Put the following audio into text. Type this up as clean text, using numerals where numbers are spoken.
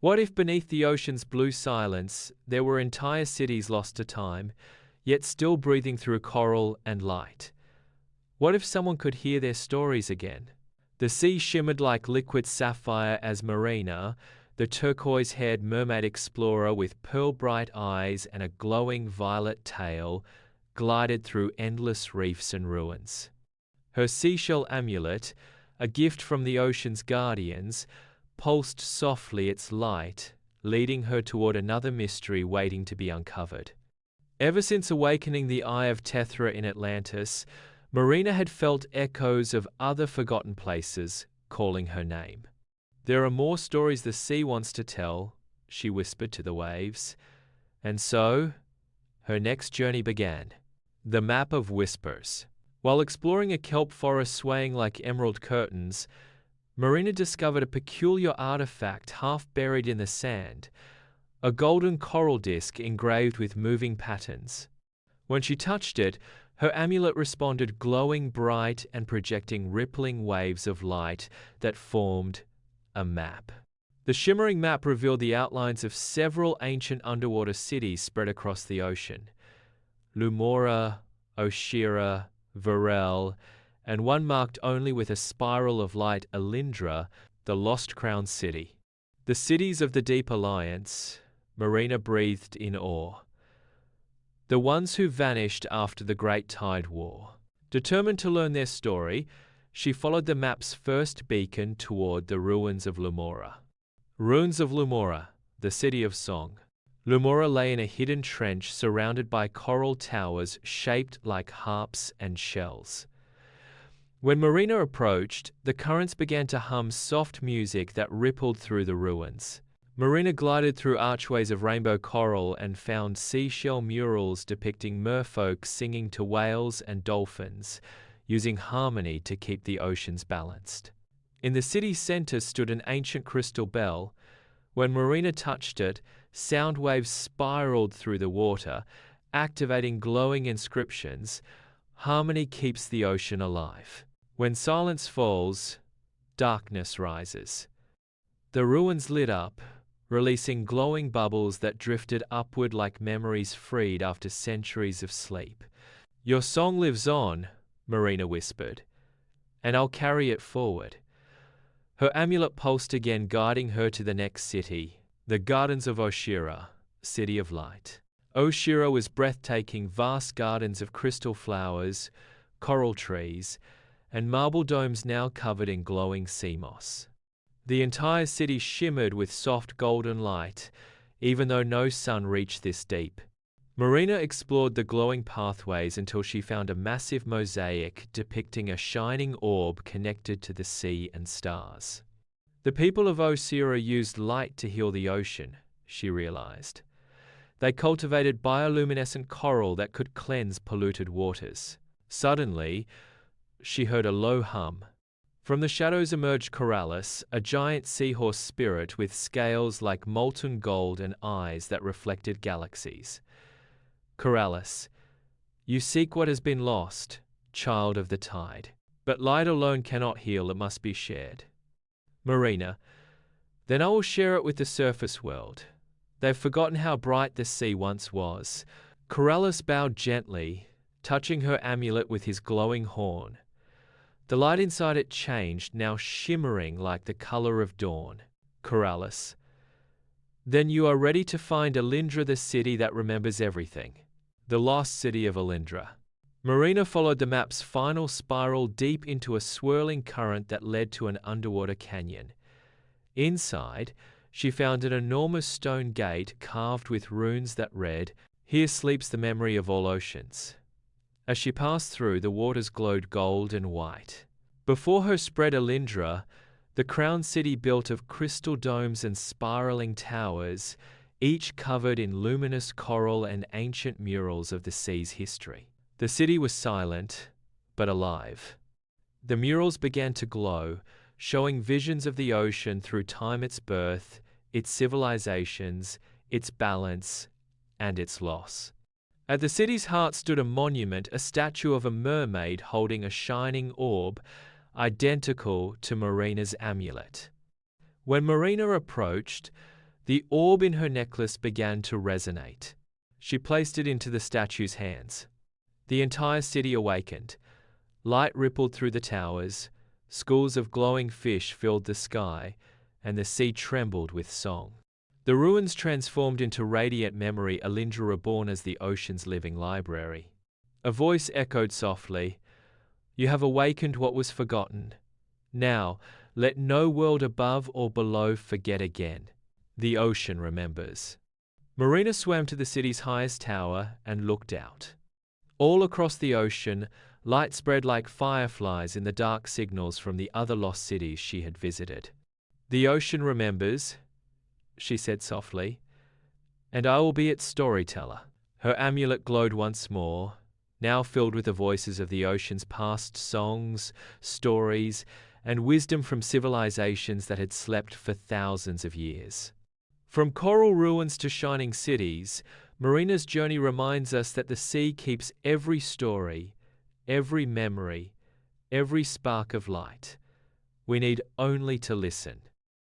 What if beneath the ocean's blue silence there were entire cities lost to time, yet still breathing through coral and light? What if someone could hear their stories again? The sea shimmered like liquid sapphire as Marina, the turquoise-haired mermaid explorer with pearl-bright eyes and a glowing violet tail, glided through endless reefs and ruins. Her seashell amulet, a gift from the ocean's guardians, pulsed softly its light, leading her toward another mystery waiting to be uncovered. Ever since awakening the Eye of Tethra in Atlantis, Marina had felt echoes of other forgotten places calling her name. "There are more stories the sea wants to tell," she whispered to the waves. And so, her next journey began. The Map of Whispers. While exploring a kelp forest swaying like emerald curtains, Marina discovered a peculiar artifact half buried in the sand, a golden coral disc engraved with moving patterns. When she touched it, her amulet responded, glowing bright and projecting rippling waves of light that formed a map. The shimmering map revealed the outlines of several ancient underwater cities spread across the ocean: Lumora, Oceara, Varel, and one marked only with a spiral of light, Elyndra, the lost crown city. The cities of the Deep Alliance, Marina breathed in awe. The ones who vanished after the Great Tide War. Determined to learn their story, she followed the map's first beacon toward the ruins of Lumora. Ruins of Lumora, the city of song. Lumora lay in a hidden trench surrounded by coral towers shaped like harps and shells. When Marina approached, the currents began to hum soft music that rippled through the ruins. Marina glided through archways of rainbow coral and found seashell murals depicting merfolk singing to whales and dolphins, using harmony to keep the oceans balanced. In the city center stood an ancient crystal bell. When Marina touched it, sound waves spiraled through the water, activating glowing inscriptions. Harmony keeps the ocean alive. When silence falls, darkness rises. The ruins lit up, releasing glowing bubbles that drifted upward like memories freed after centuries of sleep. "Your song lives on," Marina whispered, "and I'll carry it forward." Her amulet pulsed again, guiding her to the next city, the Gardens of Oceara, City of Light. Oceara was breathtaking, vast gardens of crystal flowers, coral trees, and marble domes now covered in glowing sea moss. The entire city shimmered with soft golden light, even though no sun reached this deep. Marina explored the glowing pathways until she found a massive mosaic depicting a shining orb connected to the sea and stars. The people of Oceara used light to heal the ocean, she realized. They cultivated bioluminescent coral that could cleanse polluted waters. Suddenly, she heard a low hum. From the shadows emerged Corallus, a giant seahorse spirit with scales like molten gold and eyes that reflected galaxies. "Corallus, you seek what has been lost, child of the tide. But light alone cannot heal, it must be shared." "Marina, then I will share it with the surface world. They've forgotten how bright the sea once was." Corallus bowed gently, touching her amulet with his glowing horn. The light inside it changed, now shimmering like the color of dawn. "Corallus, then you are ready to find Elyndra, the city that remembers everything." The lost city of Elyndra. Marina followed the map's final spiral deep into a swirling current that led to an underwater canyon. Inside, she found an enormous stone gate carved with runes that read, "Here sleeps the memory of all oceans." As she passed through, the waters glowed gold and white. Before her spread Elyndra, the crown city built of crystal domes and spiraling towers, each covered in luminous coral and ancient murals of the sea's history. The city was silent, but alive. The murals began to glow, showing visions of the ocean through time, its birth, its civilizations, its balance, and its loss. At the city's heart stood a monument, a statue of a mermaid holding a shining orb, identical to Marina's amulet. When Marina approached, The orb in her necklace began to resonate. She placed it into the statue's hands. The entire city awakened. Light rippled through the towers, schools of glowing fish filled the sky, and the sea trembled with song. The ruins transformed into radiant memory, Elyndra reborn as the ocean's living library. A voice echoed softly, "You have awakened what was forgotten. Now, let no world above or below forget again. The ocean remembers." Marina swam to the city's highest tower and looked out. All across the ocean, light spread like fireflies in the dark signals from the other lost cities she had visited. "The ocean remembers," she said softly, "and I will be its storyteller." Her amulet glowed once more, now filled with the voices of the ocean's past songs, stories, and wisdom from civilizations that had slept for thousands of years. From coral ruins to shining cities, Marina's journey reminds us that the sea keeps every story, every memory, every spark of light. We need only to listen.